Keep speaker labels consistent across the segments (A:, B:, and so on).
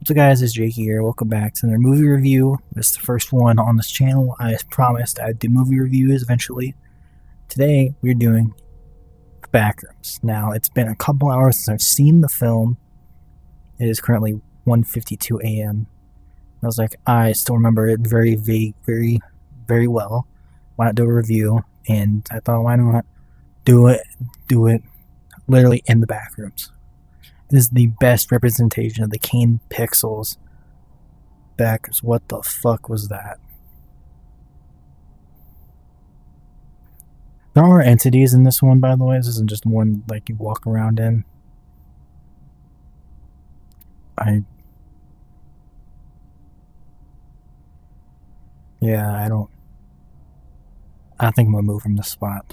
A: What's up guys, it's Jaky here. Welcome back to another movie review. This is the first one on this channel. I promised I'd do movie reviews eventually. Today, we're doing Backrooms. Now, it's been a couple hours since I've seen the film. It is currently 1:52 a.m. I was like, I still remember it very vague, very well. Why not do a review? And I thought, why not do it literally in the Backrooms. This is the best representation of the Kane Pixels backers. What the fuck was that? There are entities in this one, by the way. This isn't just one like you walk around in. I think I'm gonna move from this spot.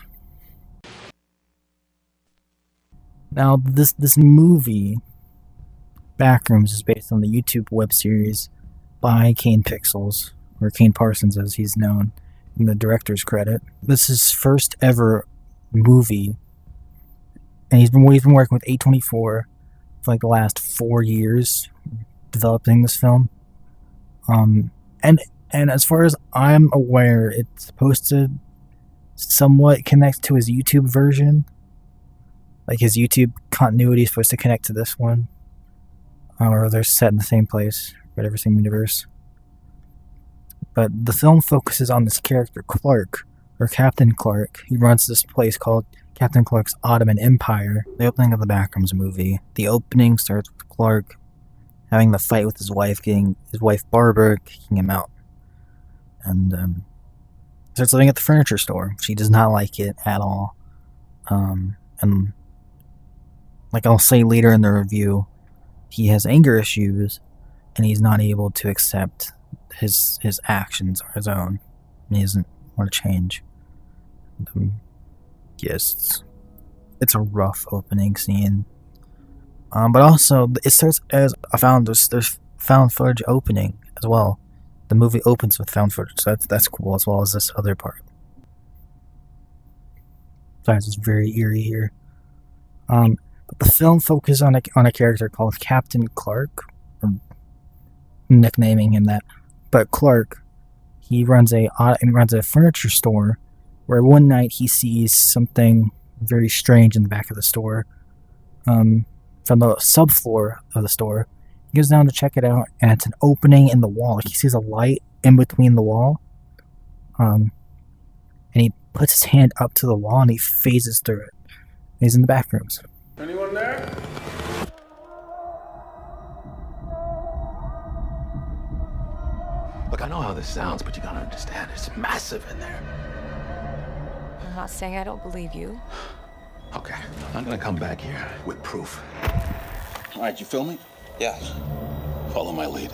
A: Now, this movie, Backrooms, is based on the YouTube web series by Kane Pixels, or Kane Parsons as he's known in the director's credit. This is his first ever movie, and he's been working with A24 for like the last 4 years developing this film. And as far as I'm aware, it's supposed to somewhat connect to his YouTube version. Like his YouTube continuity is supposed to connect to this one. Or they're set in the same place, whatever, same universe. But the film focuses on this character, Clark, or Captain Clark. He runs this place called Captain Clark's Ottoman Empire. The opening of the Backrooms movie. The opening starts with Clark having the fight with his wife, getting his wife Barbara kicking him out. And starts living at the furniture store. She does not like it at all. And like I'll say later in the review, he has anger issues, and he's not able to accept his actions are his own. And he doesn't want to change. Yes, it's a rough opening scene. But also, it starts as there's found footage opening as well. The movie opens with found footage, so that's cool, as well as this other part. Guys, it's very eerie here. But the film focuses on a character called Captain Clark, or nicknaming him that. But Clark, he runs a furniture store, where one night he sees something very strange in the back of the store. From the subfloor of the store, he goes down to check it out, and it's an opening in the wall. Like he sees a light in between the wall, and he puts his hand up to the wall and he phases through it. And he's in the Backrooms.
B: Anyone there?
C: Look, I know how this sounds, but you gotta understand, it's massive in there.
D: I'm not saying I don't believe you.
C: Okay, I'm gonna come back here with proof.
B: All right, you feel me?
E: Yeah.
C: Follow my lead.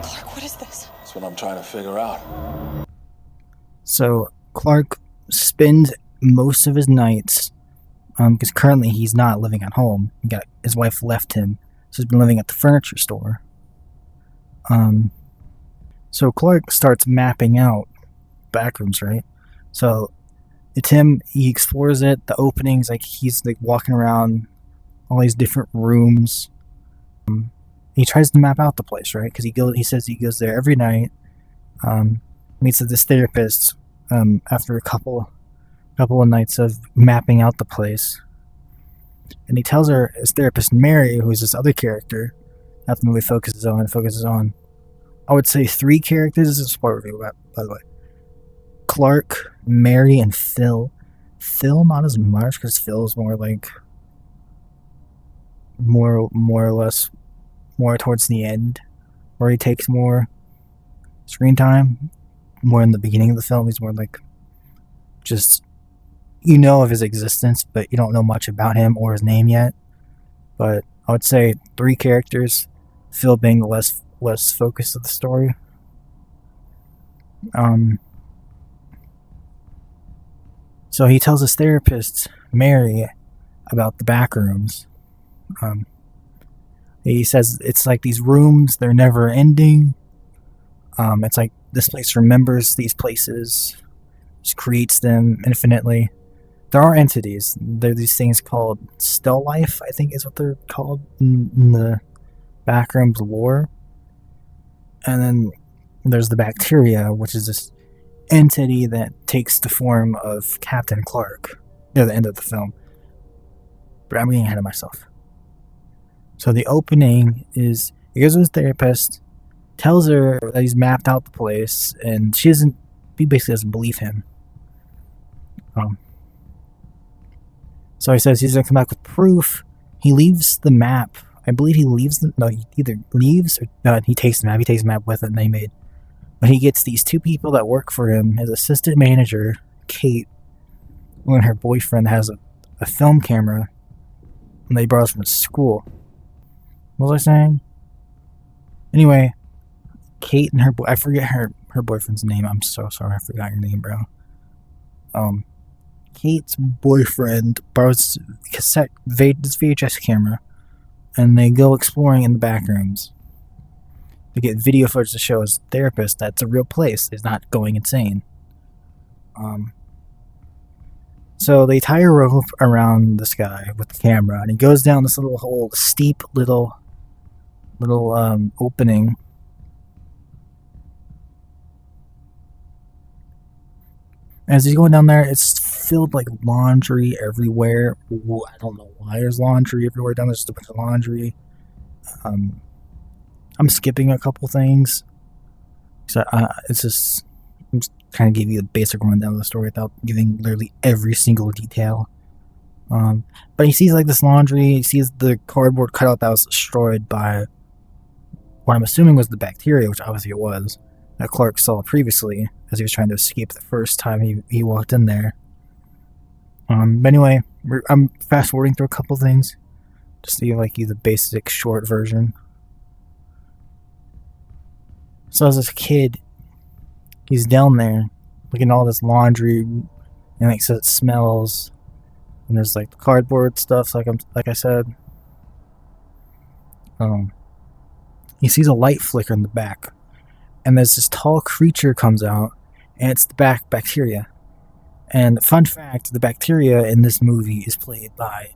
D: Clark, what is this?
B: That's what I'm trying to figure out.
A: So Clark spends most of his nights, because currently he's not living at home. His wife left him, so he's been living at the furniture store. So Clark starts mapping out Backrooms, right? So it's him. He explores it. The openings, like he's like walking around all these different rooms. He tries to map out the place, right? Because he says he goes there every night. Meets with this therapist after a couple of nights of mapping out the place, and he tells his therapist Mary, who's this other character that the movie focuses on. I would say 3 characters. This is a spoiler review, by the way. Clark, Mary, and Phil. Phil not as much, because Phil is more like more or less more towards the end, where he takes more screen time. More in the beginning of the film, he's more like just, you know, of his existence, but you don't know much about him or his name yet. But I would say 3 characters, Phil being the less focus of the story. So he tells his therapist Mary about the Backrooms. He says it's like these rooms, they're never ending. It's like this place remembers these places, just creates them infinitely. There are entities. There are these things called still life, I think is what they're called in the Backrooms lore. And then there's the bacteria, which is this entity that takes the form of Captain Clark near the end of the film. But I'm getting ahead of myself. So the opening is he goes to his therapist, tells her that he's mapped out the place, and he basically doesn't believe him. So he says he's gonna come back with proof. He leaves the map. I believe he either leaves or he takes the map. He takes the map with it, and they made. But he gets these two people that work for him. His assistant manager, Kate, and her boyfriend has a film camera, and they borrowed from school. What was I saying? Anyway, Kate and I forget her boyfriend's name. I'm so sorry, I forgot your name, bro. Kate's boyfriend borrows this VHS camera, and they go exploring in the back rooms. They get video footage to show his therapist that's a real place. He's not going insane. So they tie a rope around this guy with the camera, and he goes down this little hole, steep little opening. As he's going down there, it's filled like laundry everywhere. I don't know why there's laundry everywhere down there. Just a bunch of laundry. I'm skipping a couple things. So I'm just kind of give you a basic rundown of the story without giving literally every single detail. But he sees like this laundry. He sees the cardboard cutout that was destroyed by what I'm assuming was the bacteria, which obviously it was, that Clark saw previously as he was trying to escape the first time he walked in there. But anyway, I'm fast forwarding through a couple things just to give like you the basic short version. So as a kid, he's down there looking at all this laundry, and like so it smells, and there's like cardboard stuff, like I said. He sees a light flicker in the back, and there's this tall creature comes out, and it's the bacteria. And fun fact, the bacteria in this movie is played by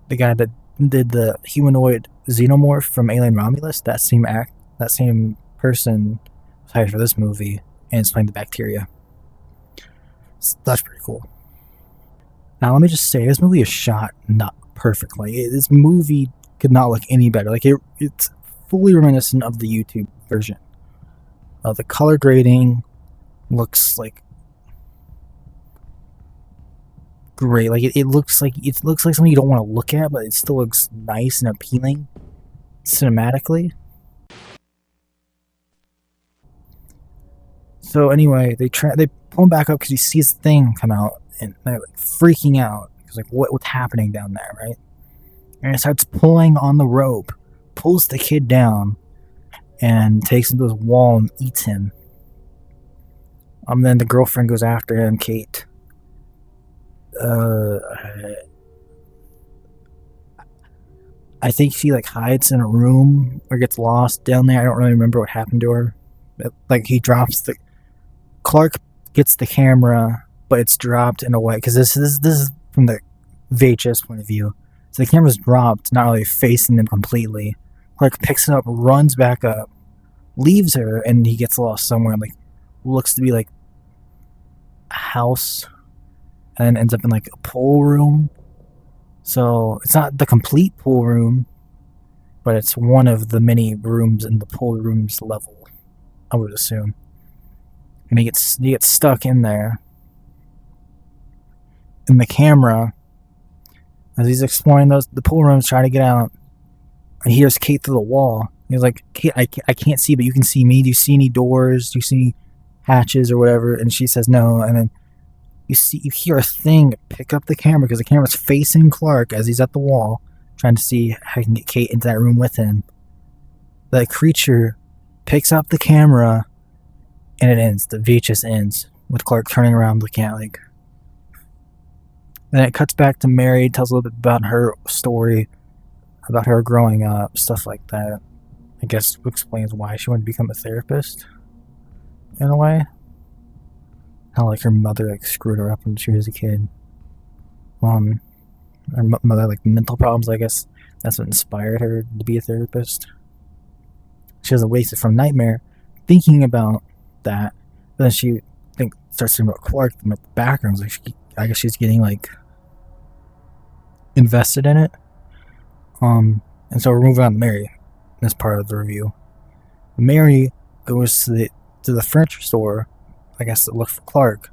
A: the guy that did the humanoid xenomorph from Alien Romulus. That same person was hired for this movie, and it's playing the bacteria. So that's pretty cool. Now let me just say, this movie is shot not perfectly. This movie could not look any better. Like it's fully reminiscent of the YouTube version. The color grading looks like great. Like it looks like something you don't want to look at, but it still looks nice and appealing cinematically. So anyway, they pull him back up because he sees the thing come out, and they're like freaking out. He's like, what's happening down there, right? And he starts pulling on the rope, pulls the kid down, and takes him to his wall and eats him. Then the girlfriend goes after him, Kate. I think she like hides in a room or gets lost down there. I don't really remember what happened to her. Like Clark gets the camera, but it's dropped in a way because this is from the VHS point of view. So the camera's dropped, not really facing them completely. Clark picks it up, runs back up, leaves her, and he gets lost somewhere. Like looks to be like a house, and then ends up in like a pool room. So it's not the complete pool room, but it's one of the many rooms in the pool room's level, I would assume. And he gets stuck in there. And the camera, as he's exploring the pool rooms, trying to get out, and he hears Kate through the wall. He's like, Kate, I can't see, but you can see me. Do you see any doors? Do you see hatches or whatever? And she says no. And then you hear a thing pick up the camera because the camera's facing Clark as he's at the wall, trying to see how he can get Kate into that room with him. That creature picks up the camera, and it ends. The VHS ends with Clark turning around looking at like. Then it cuts back to Mary, tells a little bit about her story, about her growing up, stuff like that. I guess explains why she wanted to become a therapist, in a way. How like her mother like screwed her up when she was a kid. Her mother like mental problems. I guess that's what inspired her to be a therapist. She was wasted from Nightmare. thinking about that. But then she starts thinking about Clark from the background. Like I guess she's getting like invested in it. And so we're moving on to Mary in this part of the review. Mary goes to the furniture store, I guess, to look for Clark.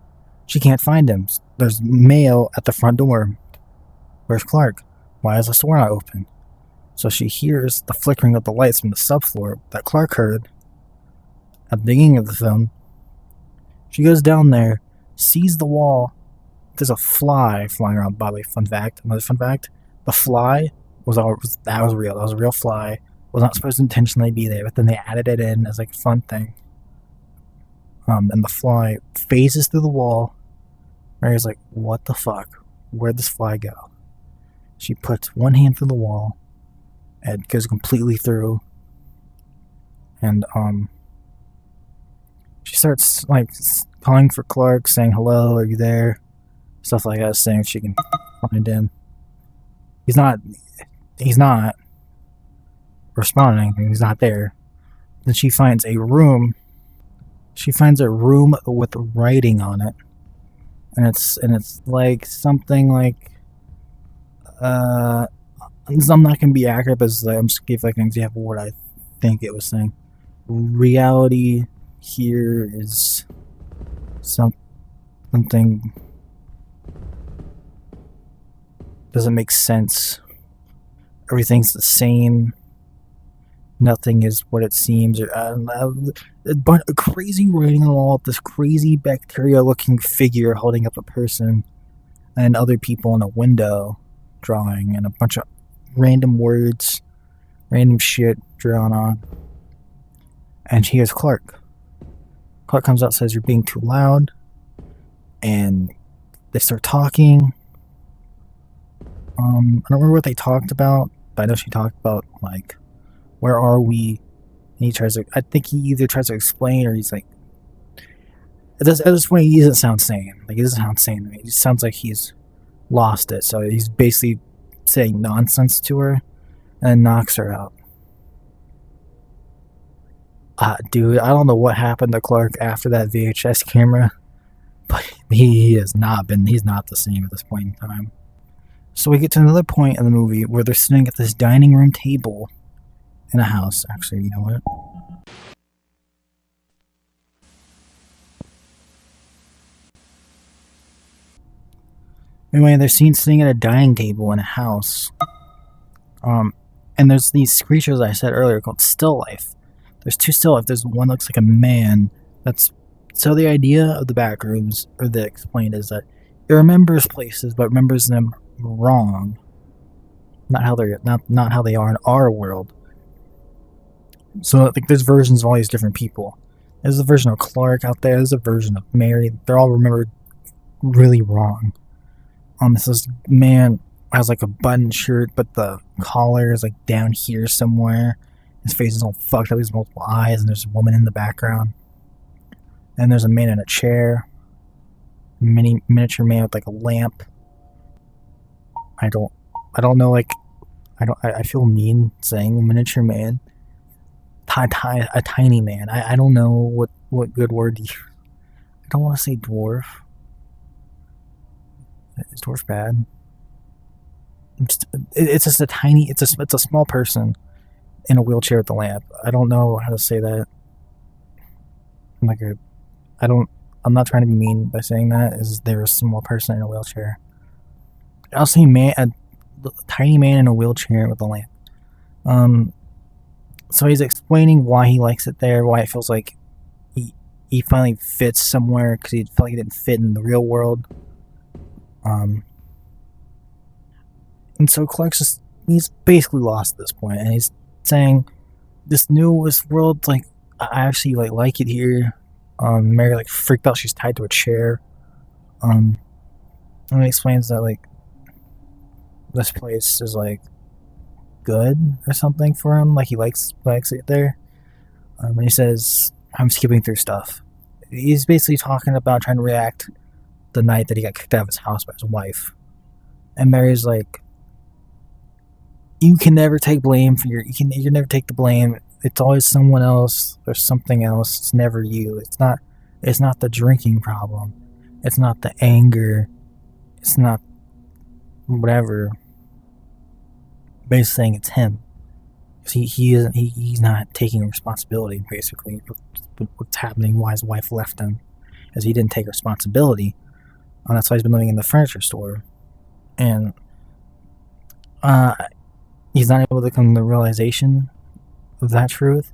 A: She can't find him. There's mail at the front door. Where's Clark? Why is the store not open? So she hears the flickering of the lights from the subfloor that Clark heard at the beginning of the film. She goes down there, sees the wall. There's a fly flying around. By the way, another fun fact: the fly was real. That was a real fly. Was not supposed to intentionally be there, but then they added it in as like a fun thing. And the fly phases through the wall. Mary's like, "What the fuck? Where'd this fly go?" She puts one hand through the wall, and it goes completely through. And she starts like calling for Clark, saying, "Hello, are you there?" Stuff like that, saying if she can find him. He's not responding. He's not there. Then she finds a room. She finds a room with writing on it, and it's like something like I'm not gonna be accurate, but I'm just give like an example of what I think it was saying. Reality here is something doesn't make sense. Everything's the same. Nothing is what it seems. But a crazy writing on the wall, this crazy bacteria-looking figure holding up a person, and other people in a window drawing, and a bunch of random words, random shit drawn on. And she hears Clark. Clark comes out, says, "You're being too loud." And they start talking. I don't remember what they talked about, but I know she talked about, like, where are we? And he tries to, I think he either tries to explain or he's like, at this point, he doesn't sound sane. Like, he doesn't sound sane to me. It sounds like he's lost it. So he's basically saying nonsense to her and knocks her out. Dude, I don't know what happened to Clark after that VHS camera, but he's not the same at this point in time. So we get to another point in the movie where they're sitting at this dining room table in a house. Actually, you know what? Anyway, they're seen sitting at a dining table in a house. And there's these creatures I said earlier called still life. There's two still life. There's one that looks like a man. So the idea of the backrooms, or the explained, is that it remembers places, but remembers them wrong. Not how they are in our world. So I think there's versions of all these different people. There's a version of Clark out there. There's a version of Mary. They're all remembered really wrong. This man has like a button shirt, but the collar is like down here somewhere. His face is all fucked up. He has multiple eyes, and there's a woman in the background. And there's a man in a chair. Miniature man with like a lamp. I don't know, like, I feel mean saying miniature man. A tiny man. I don't know what good word I don't want to say dwarf. Is dwarf bad? It's just it's a small person in a wheelchair with a lamp. I don't know how to say that. I'm not trying to be mean by saying that. Is there a small person in a wheelchair? I'll say a tiny man in a wheelchair with a lamp. So he's explaining why he likes it there, why it feels like he finally fits somewhere, because he felt like he didn't fit in the real world. And so Clark's he's basically lost at this point, and he's saying this world, like, I actually like it here. Mary like freaked out. She's tied to a chair. And he explains that like this place is like good or something for him. Like he likes it there. And he says, "I'm skipping through stuff." He's basically talking about trying to react the night that he got kicked out of his house by his wife. And Mary's like, "You can never take blame for you can never take the blame it's always someone else or something else. It's never you. It's not the drinking problem. It's not the anger. It's not whatever. Basically saying it's him. He's not taking responsibility, basically, what's happening, why his wife left him, as he didn't take responsibility. And that's why he's been living in the furniture store. And he's not able to come to the realization of that truth.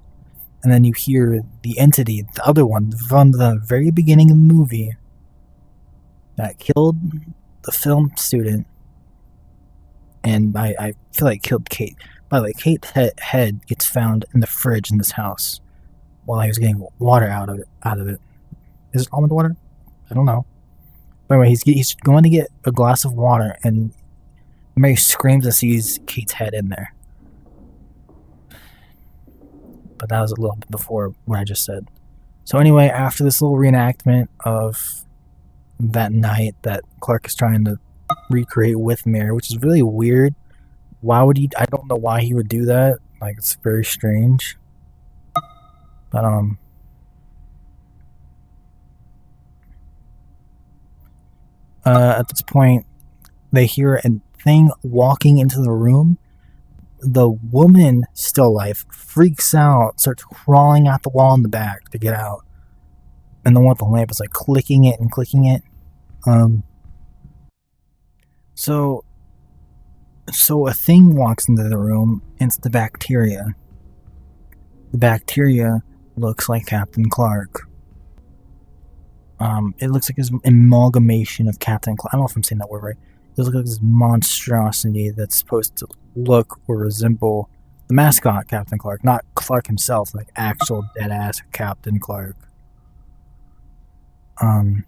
A: And then you hear the entity, the other one, from the very beginning of the movie, that killed the film student, and I feel like killed Kate. By the way, Kate's head gets found in the fridge in this house while he was getting water out of it. Is it almond water? I don't know. But anyway, he's going to get a glass of water, and Mary screams and sees Kate's head in there. But that was a little bit before what I just said. So anyway, after this little reenactment of that night that Clark is trying to recreate with Mary, which is really weird. Why would he? I don't know why he would do that. Like, it's very strange. But at this point, they hear a thing walking into the room. The woman, still life, freaks out, starts crawling out the wall in the back to get out. And the one with the lamp is like clicking it and clicking it. So a thing walks into the room, and it's the bacteria. The bacteria looks like Captain Clark. It looks like an amalgamation of Captain Clark. I don't know if I'm saying that word right. It looks like this monstrosity that's supposed to look or resemble the mascot, Captain Clark. Not Clark himself, like actual dead-ass Captain Clark. So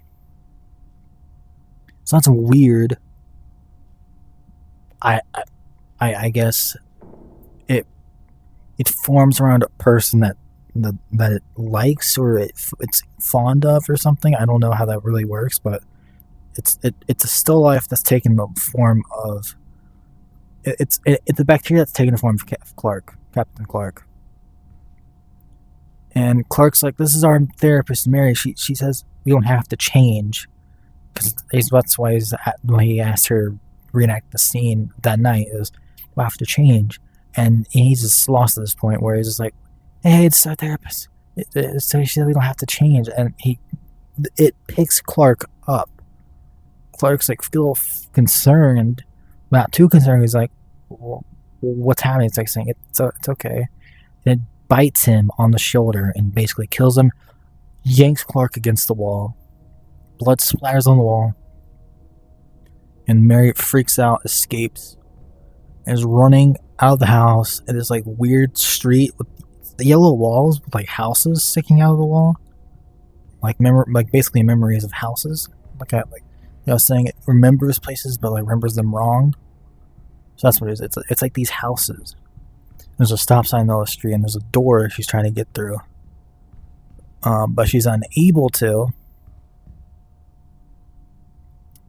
A: that's weird. I guess it forms around a person that it likes or it's fond of or something. I don't know how that really works, but it's a still life that's taken the form of it's a bacteria that's taken the form of Clark, Captain Clark. And Clark's like, this is our therapist, Mary. She says we don't have to change, because that's why when he asked her to reenact the scene that night, is we'll have to change. And he's just lost at this point where he's just like, hey, it's our therapist. So she said we don't have to change, and it picks Clark up. Clark's like, a little concerned, not too concerned. He's like, well, what's happening? It's like saying it's okay. And it bites him on the shoulder and basically kills him. Yanks Clark against the wall. Blood splatters on the wall. And Mary freaks out, escapes, and is running out of the house in this like weird street with the yellow walls with like houses sticking out of the wall. Like basically memories of houses. I was saying, it remembers places but like remembers them wrong. So that's what it is. It's like these houses. There's a stop sign in the middle of the street, and there's a door she's trying to get through. But she's unable to.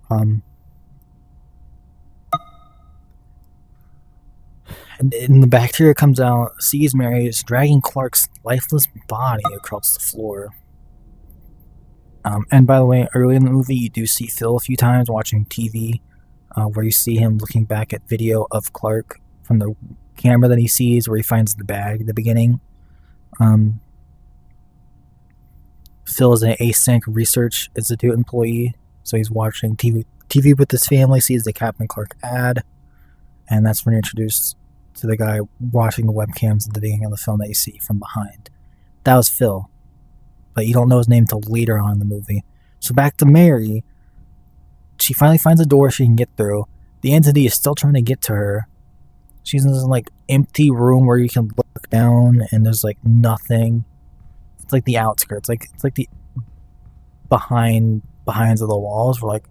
A: And the bacteria comes out, sees Mary, is dragging Clark's lifeless body across the floor. And by the way, early in the movie, you do see Phil a few times watching TV, where you see him looking back at video of Clark from the camera that he sees, where he finds the bag at the beginning. Phil is an Async Research Institute employee, so he's watching TV with his family, sees the Captain Clark ad, and that's when you're introduced to the guy watching the webcams at the beginning of the film that you see from behind. That was Phil, but you don't know his name until later on in the movie. So back to Mary. She finally finds a door she can get through. The entity is still trying to get to her. She's in this like empty room where you can look down and there's like nothing. It's like the outskirts, it's like the behinds of the walls where like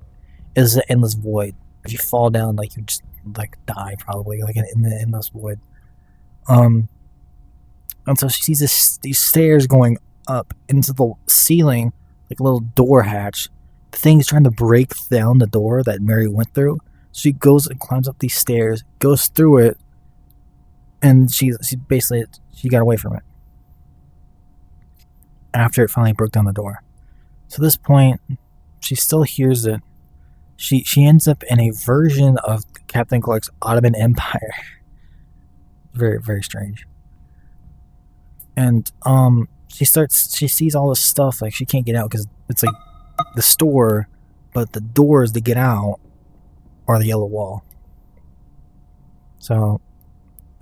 A: is an endless void. If you fall down, like you just like die probably, like in the endless void. And so she sees these stairs going up into the ceiling, like a little door hatch. The thing's trying to break down the door that Mary went through. So she goes and climbs up these stairs, goes through it, and she got away from it. after it finally broke down the door. So at this point, she still hears it. She ends up in a version of Captain Clark's Ottoman Empire. Very, very strange. And she sees all this stuff, like she can't get out because it's like the store, but the doors to get out are the yellow wall. So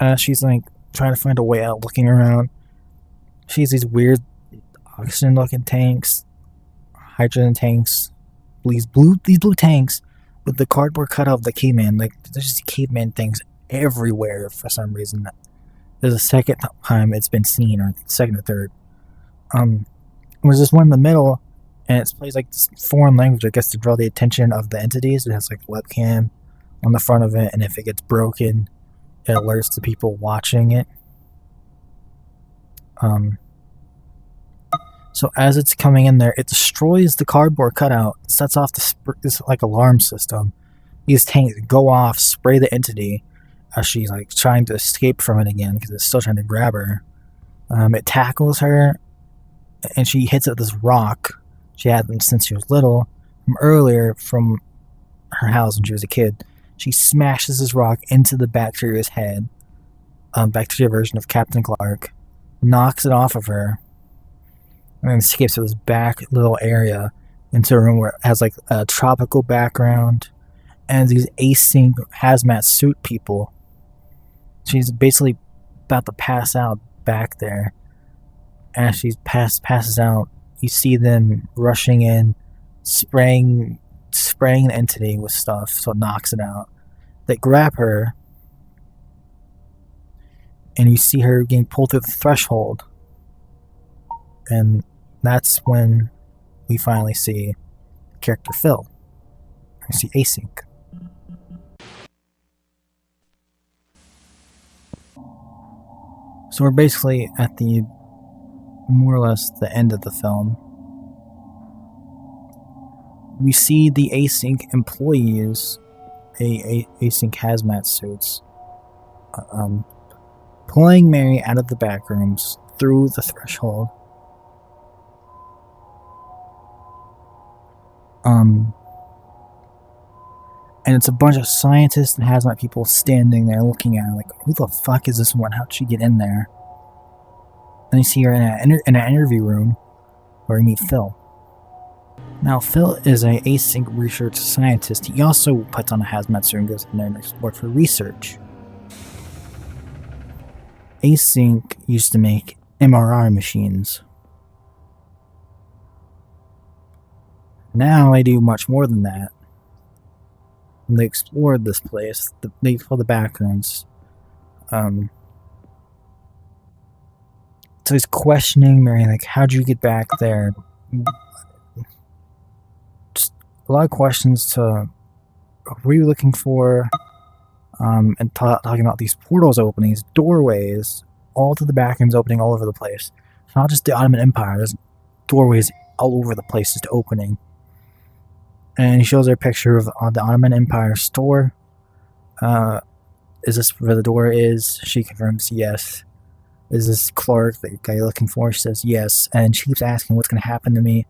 A: as she's like trying to find a way out, looking around, she sees these weird oxygen looking tanks, hydrogen tanks, these blue tanks with the cardboard cutout of the caveman. Like there's just caveman things everywhere for some reason. There's a second time it's been seen, or second or third. There's this one in the middle, and it plays like this foreign language, I guess, to draw the attention of the entities. It has like a webcam on the front of it, and if it gets broken, it alerts the people watching it. So as it's coming in there, it destroys the cardboard cutout, sets off this like alarm system. These tanks go off, spray the entity as she's like trying to escape from it again because it's still trying to grab her. It tackles her, and she hits it with this rock she had since she was little from earlier from her house when she was a kid. She smashes this rock into the bacteria's head, bacteria version of Captain Clark, knocks it off of her, and then escapes to this back little area into a room where it has like a tropical background and these async hazmat suit people. She's basically about to pass out back there. As she passes out, you see them rushing in, spraying the entity with stuff so it knocks it out. They grab her, and you see her getting pulled through the threshold. And that's when we finally see character Phil. We see Async. So we're basically at the more or less the end of the film. We see the Async employees, Async hazmat suits, pulling Mary out of the back rooms through the threshold. And it's a bunch of scientists and hazmat people standing there looking at her like, who the fuck is this one? How'd she get in there? And you see her in an interview room where you meet Phil. Now, Phil is a async research scientist. He also puts on a hazmat suit and goes in there and explores for research. Async used to make MRI machines. Now they do much more than that. And they explored this place. They call the Backrooms. So he's questioning Mary, like, how'd you get back there? Just a lot of questions to what were you looking for? And talking about these portals opening, these doorways, all to the Backrooms opening all over the place. It's not just the Ottoman Empire, there's doorways all over the place just opening. And he shows her a picture of the Ottoman Empire store. Is this where the door is? She confirms yes. Is this Clark, the guy you're looking for? She says yes. And she keeps asking what's going to happen to me.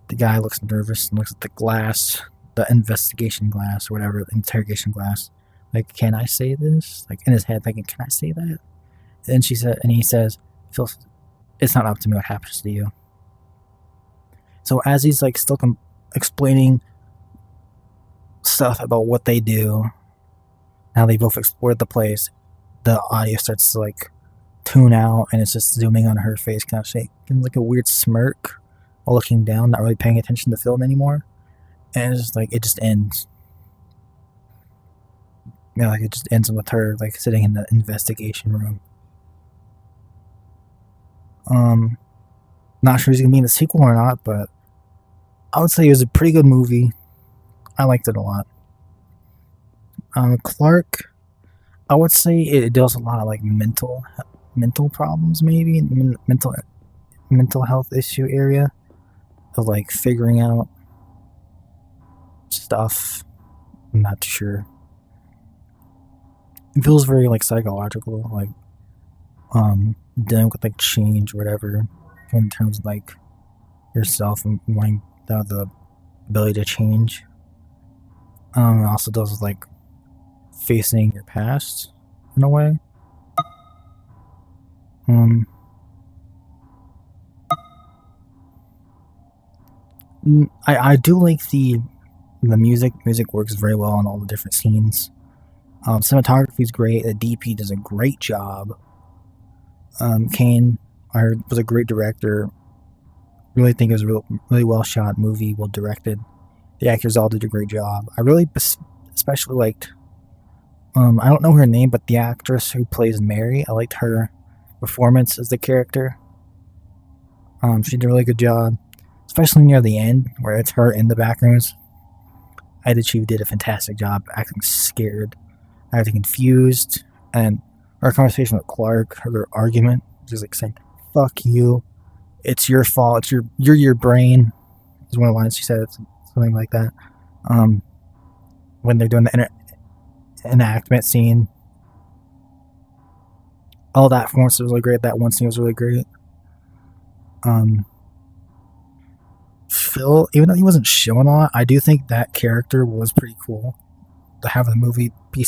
A: The guy looks nervous and looks at the glass, the investigation glass or whatever, the interrogation glass. Like, can I say this? Like, in his head, thinking, can I say that? And he says, Phil, it's not up to me what happens to you. So as he's like still explaining stuff about what they do, how they both explored the place, the audio starts to like tune out, and it's just zooming on her face, kind of shaking like a weird smirk while looking down, not really paying attention to the film anymore. And it's just like it just ends. You know, like it just ends with her like sitting in the investigation room. Not sure he's gonna be in the sequel or not, but I would say it was a pretty good movie. I liked it a lot. Clark, I would say it deals a lot of like mental problems, maybe mental health issue area of like figuring out stuff. I'm not sure. It feels very like psychological, like dealing with like change or whatever, in terms of like yourself and wanting the ability to change. It also does with like facing your past in a way. I do like the music. Music works very well on all the different scenes. Cinematography is great. The DP does a great job. Kane, I heard, was a great director. Really think it was a really well shot movie, well directed. The actors all did a great job. I really especially liked. I don't know her name, but the actress who plays Mary, I liked her performance as the character. She did a really good job, especially near the end where it's her in the backrooms. I think she did a fantastic job acting scared, acting confused, and our conversation with Clark, her argument, just like saying, "Fuck you, it's your fault. You're your brain." Is one of the lines she said, something like that. When they're doing the enactment scene, all that performance was really great. That one scene was really great. Phil, even though he wasn't showing a lot, I do think that character was pretty cool to have the movie be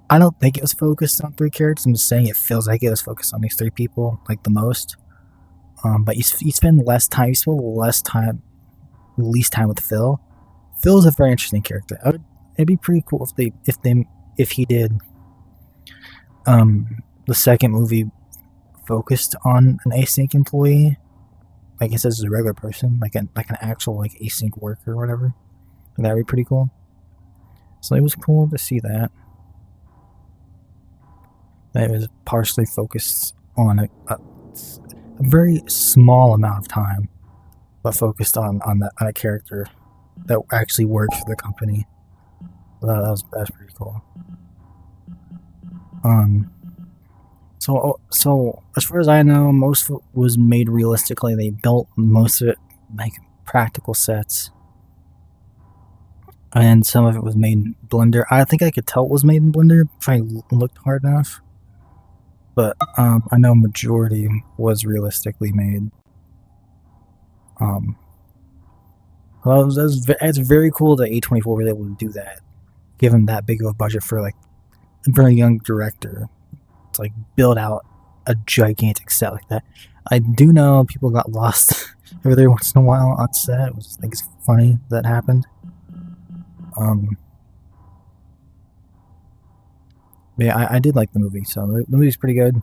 A: I don't think it was focused on 3 characters. I'm just saying it feels like it was focused on these 3 people, like the most. But you spend less time. You spend least time with Phil. Phil's a very interesting character. It'd be pretty cool if he did the second movie focused on an async employee, like it says, as a regular person, like an actual like async worker or whatever. That'd be pretty cool. So it was cool to see that. That it was partially focused on a very small amount of time, but focused on a character that actually works for the company. That's pretty cool. So as far as I know, most of it was made realistically. They built most of it like practical sets, and some of it was made in Blender. I think I could tell it was made in Blender if I looked hard enough. But I know majority was realistically made. It's very cool that A24 was able to do that, given that big of a budget for like a very young director to like build out a gigantic set like that. I do know people got lost every once in a while on set. I just think it's funny that happened. Yeah, I did like the movie, so the movie's pretty good.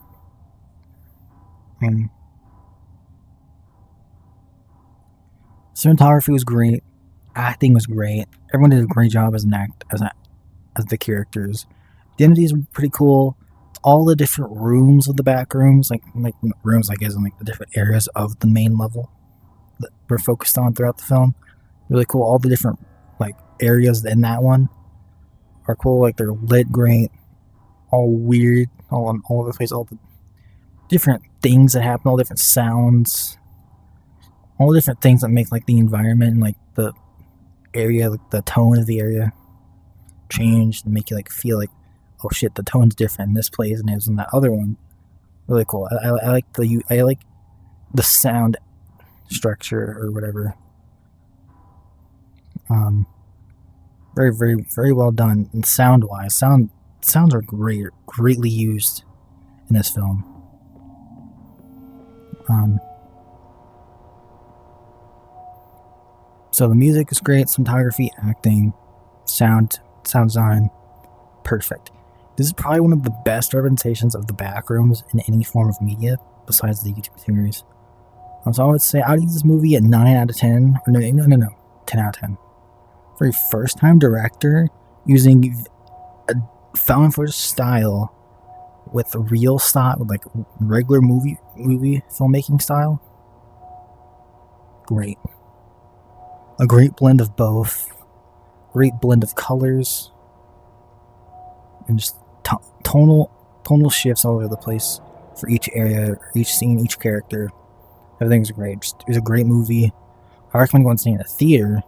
A: Cinematography was great, acting was great. Everyone did a great job as the characters. The entities were pretty cool. All the different rooms of the back rooms, like rooms, I guess, in like the different areas of the main level that we're focused on throughout the film. Really cool. All the different like areas in that one are cool. Like they're lit great. All weird, all over the place, all the different things that happen, all different sounds, all the different things that make like the environment and like the area, like the tone of the area change and make you like feel like, oh shit, the tone's different in this place than it is in that other one. Really cool. I like the sound structure or whatever. Very, very, very well done. And sound-wise, sounds are greatly used in this film. So the music is great, cinematography, acting, sound design, perfect. This is probably one of the best representations of the Backrooms in any form of media besides the YouTube series. So I would say I'd give this movie a 9 out of 10. Or no, 10 out of 10. For a first-time director using a found footage style with a real style, with like regular movie filmmaking style. Great. A great blend of both. Great blend of colors. And just tonal shifts all over the place for each area, each scene, each character. Everything's great. It was a great movie. I recommend going and seeing it in a theater,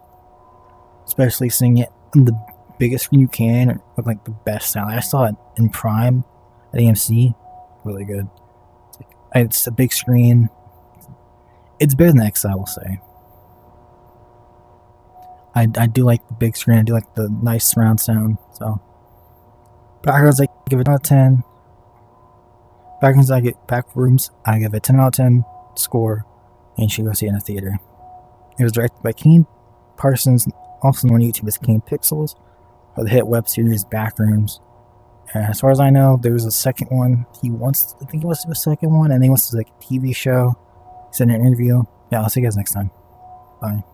A: especially seeing it on the biggest screen you can, with like the best sound. I saw it in Prime at AMC. Really good. It's a big screen. It's better than X, I will say. I do like the big screen. I do like the nice surround sound. So Backrooms, I give it 10 out of 10. Backrooms, I give it 10 out of 10 score, and you should go see it in a theater. It was directed by Kane Parsons, also known on YouTube as Kane Pixels, for the hit web series Backrooms. And as far as I know, there was a second one. I think he wants to do a second one, and he wants to do like a TV show. He said in an interview. Yeah, I'll see you guys next time. Bye.